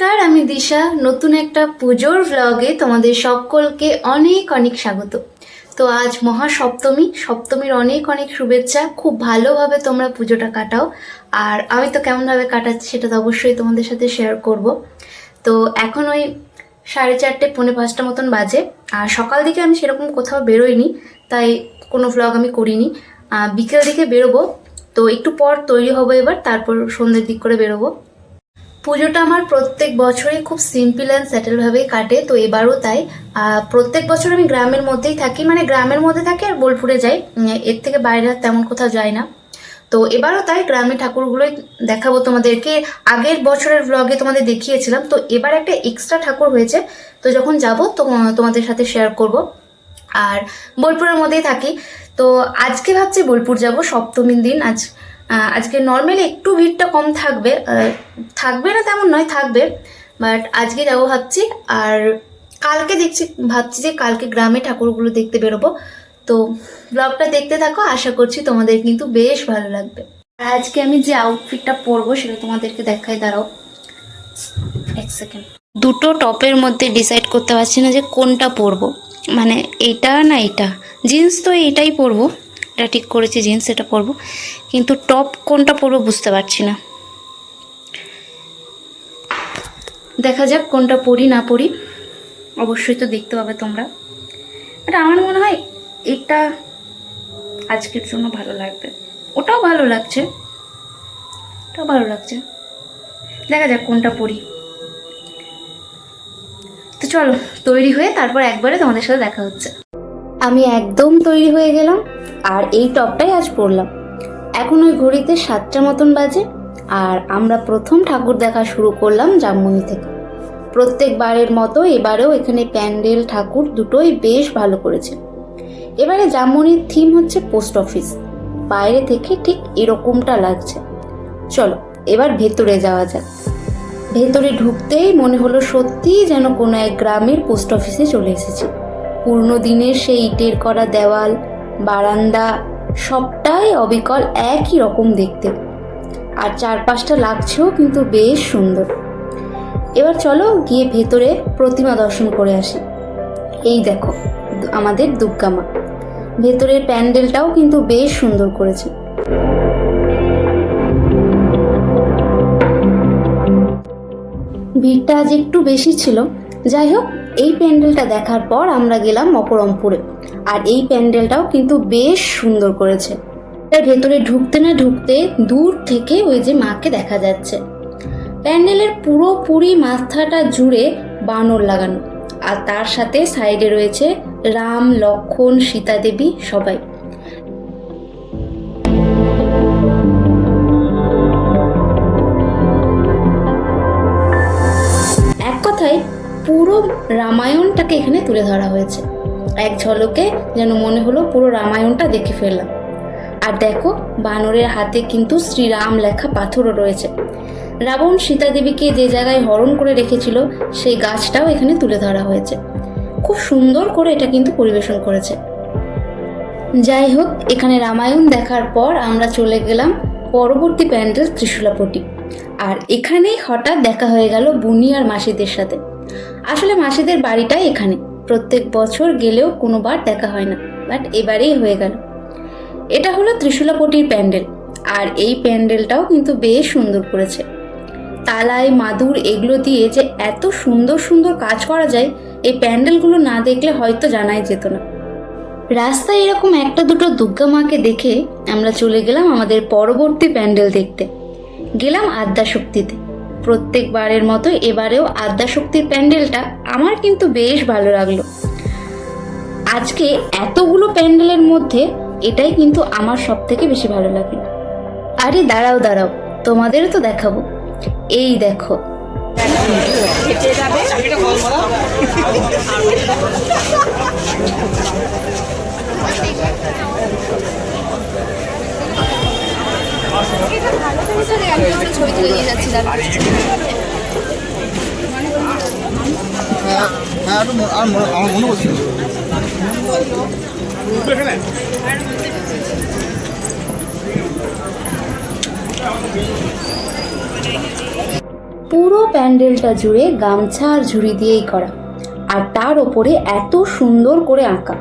নমস্কার, আমি দিশা। নতুন একটা পুজোর ভ্লগে তোমাদের সকলকে অনেক অনেক স্বাগত। তো আজ মহাসপ্তমী, সপ্তমীর অনেক অনেক শুভেচ্ছা। খুব ভালোভাবে তোমরা পুজোটা কাটাও। আর আমি তো কেমনভাবে কাটাচ্ছি সেটা তো অবশ্যই তোমাদের সাথে শেয়ার করব। তো এখন ওই 4:30 পৌনে 5টা মতন বাজে। আর সকাল দিকে আমি সেরকম কোথাও বেরোইনি, তাই কোনো ভ্লগ আমি করিনি। বিকেল দিকে বেরোবো, তো একটু পর তৈরি হবো এবার, তারপর সন্ধ্যের দিক করে বেরোবো। পুজোটা আমার প্রত্যেক বছরই খুব সিম্পল অ্যান্ড সেটেলভাবেই কাটে, তো এবারও তাই। প্রত্যেক বছর আমি গ্রামের মধ্যেই থাকি, মানে গ্রামের মধ্যে থাকি আর বোলপুরে যাই, এর থেকে বাইরে আর তেমন কোথাও যাই না। তো এবারও তাই গ্রামের ঠাকুরগুলোই দেখাবো তোমাদেরকে। আগের বছরের ব্লগে তোমাদের দেখিয়েছিলাম, তো এবার একটা এক্সট্রা ঠাকুর হয়েছে, তো যখন যাব তো তোমাদের সাথে শেয়ার করব। আর বোলপুরের মধ্যেই থাকি, তো আজকে ভাবছি বোলপুর যাব সপ্তমীর দিন। আজকে নর্মালি একটু ভিড়টা কম থাকবে, থাকবে না তেমন নয়, থাকবে, বাট আজকে যাবো ভাবছি। আর কালকে ভাবছি যে কালকে গ্রামে ঠাকুরগুলো দেখতে বেরোবো। তো ব্লগটা দেখতে থাকো, আশা করছি তোমাদের কিন্তু বেশ ভালো লাগবে। আর আজকে আমি যে আউটফিটটা পরবো সেটা তোমাদেরকে দেখাই, দাঁড়াও এক সেকেন্ড। দুটো টপের মধ্যে ডিসাইড করতে পারছি না যে কোনটা পরবো, মানে এইটা না এইটা। জিন্স তো এইটাই পরবো, এটা ঠিক করেছি জিন্স এটা পরবো, কিন্তু টপ কোনটা পরবো বুঝতে পারছি না। দেখা যাক কোনটা পরি না পরি, অবশ্যই তো দেখতে পাবে তোমরা। এটা আমার মনে হয় এটা আজকের জন্য ভালো লাগবে। ওটাও ভালো লাগছে, ওটাও ভালো লাগছে, দেখা যাক কোনটা পরি। তো চলো তৈরি হয়ে তারপর একবারে তোমাদের সাথে দেখা হচ্ছে। আমি একদম তৈরি হয়ে গেলাম, আর এই টপটাই আজ পরলাম। এখন ওই ঘড়িতে 7টা মতন বাজে, আর আমরা প্রথম ঠাকুর দেখা শুরু করলাম জামমনি থেকে। প্রত্যেকবারের মতো এবারেও এখানে প্যান্ডেল ঠাকুর দুটোই বেশ ভালো করেছে। এবারে জামমনির থিম হচ্ছে পোস্ট অফিস। বাইরে থেকে ঠিক এরকমটা লাগছে। চলো এবার ভেতরে যাওয়া যাক। ভেতরে ঢুকতেই মনে হলো সত্যিই যেন কোনো এক গ্রামের পোস্ট অফিসে চলে এসেছি। পুরনো দিনের সেই ইটের করা দেওয়াল, বারান্দা সবটাই অবিকল একই রকম দেখতে, আর চারপাশটা লাগছেও কিন্তু বেশ সুন্দর। এবার চলো গিয়ে ভেতরে প্রতিমা দর্শন করে আসি। এই দেখো আমাদের দুর্গা মা। ভেতরের প্যান্ডেলটাও কিন্তু বেশ সুন্দর করেছে। ভিড়টা আজ একটু বেশি ছিল। যাই হোক, এই প্যান্ডেলটা দেখার পর আমরা গেলাম মকরমপুরে, আর এই প্যান্ডেলটাও কিন্তু বেশ সুন্দর করেছে। এর ভেতরে ঢুকতে না ঢুকতে দূর থেকে ওই যে মাকে দেখা যাচ্ছে। প্যান্ডেলের পুরোপুরি মাথাটা জুড়ে বানর লাগানো, আর তার সাথে সাইডে রয়েছে রাম, লক্ষ্মণ, সীতা দেবী সবাই। এক কথায় পুরো রামায়ণটাকে এখানে তুলে ধরা হয়েছে। এক ঝলকে যেন মনে হলো পুরো রামায়ণটা দেখে ফেললাম। আর দেখো বানরের হাতে কিন্তু শ্রীরাম লেখা পাথরও রয়েছে। রাবণ সীতা দেবীকে যে জায়গায় হরণ করে রেখেছিল সেই গাছটাও এখানে তুলে ধরা হয়েছে। খুব সুন্দর করে এটা কিন্তু পরিবেশন করেছে। যাই হোক, এখানে রামায়ণ দেখার পর আমরা চলে গেলাম পরবর্তী প্যান্ডেল ত্রিশূলাপটি। আর এখানেই হঠাৎ দেখা হয়ে গেল বুনি আর মাসিদের সাথে। আসলে মাসিদের বাড়িটাই এখানে, প্রত্যেক বছর গেলেও কোনোবার দেখা হয় না, বাট এবারেই হয়ে গেল। এটা হলো ত্রিশূলাপটির প্যান্ডেল, আর এই প্যান্ডেলটাও কিন্তু বেশ সুন্দর করেছে। তালাই, মাদুর এগুলো দিয়ে যে এত সুন্দর সুন্দর কাজ করা যায়, এই প্যান্ডেলগুলো না দেখলে হয়তো জানাই যেত না। রাস্তায় এরকম একটা দুটো দুর্গা মাকে দেখে আমরা চলে গেলাম আমাদের পরবর্তী প্যান্ডেল দেখতে। গেলাম আদ্যাশক্তিতে। প্রত্যেকবারের মতো এবারেও আদ্যাশক্তির প্যান্ডেলটা আমার কিন্তু বেশ ভালো লাগলো। আজকে এতগুলো প্যান্ডেলের মধ্যে এটাই কিন্তু আমার সব থেকে বেশি ভালো লাগলো। আরে দাঁড়াও দাঁড়াও, তোমাদেরও তো দেখাবো। এই দেখো, ছবি তুলে নিয়ে যাচ্ছিলাম। আমার মনে হচ্ছিল পুরো প্যান্ডেলটা জুড়ে গামছা আর ঝুড়ি দিয়েই করা, আর তার ওপরে এত সুন্দর করে আঁকা,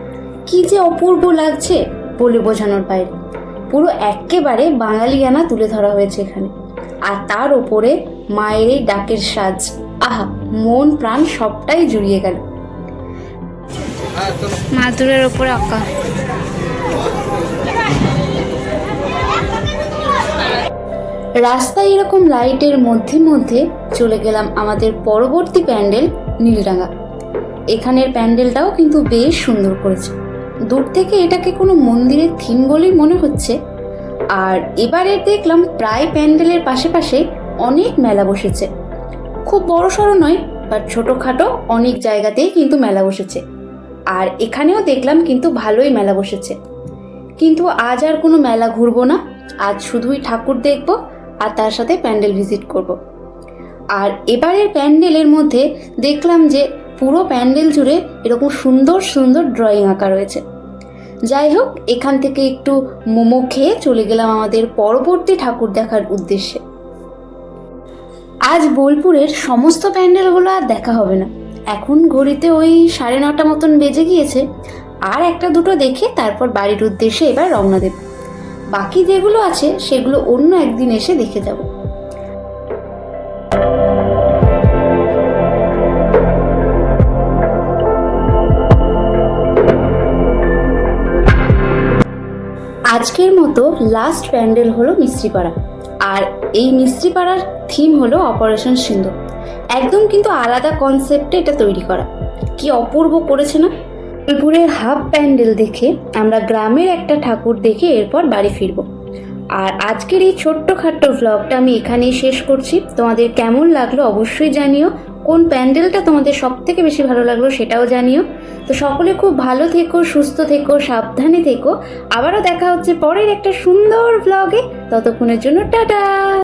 কি যে অপূর্ব লাগছে বলে বোঝানোর বাইরে। পুরো একেবারে বাঙালিয়ানা তুলে ধরা হয়েছে এখানে। আর তার ওপরে মায়ের এই ডাকের সাজ, আহা, মন প্রাণ সবটাই জুড়িয়ে গেল। মাদুরের ওপরে আঁকা। রাস্তায় এরকম লাইটের মধ্যে মধ্যে চলে গেলাম আমাদের পরবর্তী প্যান্ডেল নীলডাঙ্গা। এখানের প্যান্ডেলটাও কিন্তু বেশ সুন্দর করেছে। দূর থেকে এটাকে কোনো মন্দিরের থিম বলেই মনে হচ্ছে। আর এবারে দেখলাম প্রায় প্যান্ডেলের পাশে পাশে অনেক মেলা বসেছে। খুব বড় সড়ো নয়, বাট ছোটোখাটো অনেক জায়গাতেই কিন্তু মেলা বসেছে। আর এখানেও দেখলাম কিন্তু ভালোই মেলা বসেছে। কিন্তু আজ আর কোনো মেলা ঘুরবো না, আজ শুধুই ঠাকুর দেখব আর তার সাথে প্যান্ডেল ভিজিট করব। আর এবারের প্যান্ডেলের মধ্যে দেখলাম যে পুরো প্যান্ডেল জুড়ে এরকম সুন্দর সুন্দর ড্রয়িং আঁকা রয়েছে। যাই হোক, এখান থেকে একটু মোমো খেয়ে চলে গেলাম আমাদের পরবর্তী ঠাকুর দেখার উদ্দেশ্যে। আজ বোলপুরের সমস্ত প্যান্ডেলগুলো আর দেখা হবে না। এখন ঘড়িতে ওই 9:30 মতন বেজে গিয়েছে। আর একটা দুটো দেখে তারপর বাড়ির উদ্দেশ্যে এবার রওনা দেব। বাকি যেগুলো আছে সেগুলো অন্য একদিন এসে দেখে যাব। আজকের মতো লাস্ট প্যান্ডেল হলো মিস্ত্রিপাড়া। আর এই মিস্ত্রিপাড়ার থিম হলো অপারেশন সিন্দুর। একদম কিন্তু আলাদা কনসেপ্টে এটা তৈরি করা, কি অপূর্ব করেছে না। বোলপুরের হাফ প্যান্ডেল দেখে আমরা গ্রামের একটা ঠাকুর দেখে এরপর বাড়ি ফিরব। আর আজকের এই ছোট্টখাট্ট ভ্লগটা আমি এখানেই শেষ করছি। তোমাদের কেমন লাগলো অবশ্যই জানিও। কোন প্যান্ডেলটা তোমাদের সব থেকে বেশি ভালো লাগলো সেটাও জানিও। তো সকলে খুব ভালো থেকো, সুস্থ থেকো, সাবধানে থেকো। আবারও দেখা হচ্ছে পরের একটা সুন্দর ভ্লগে। ততক্ষণের জন্য টাটা।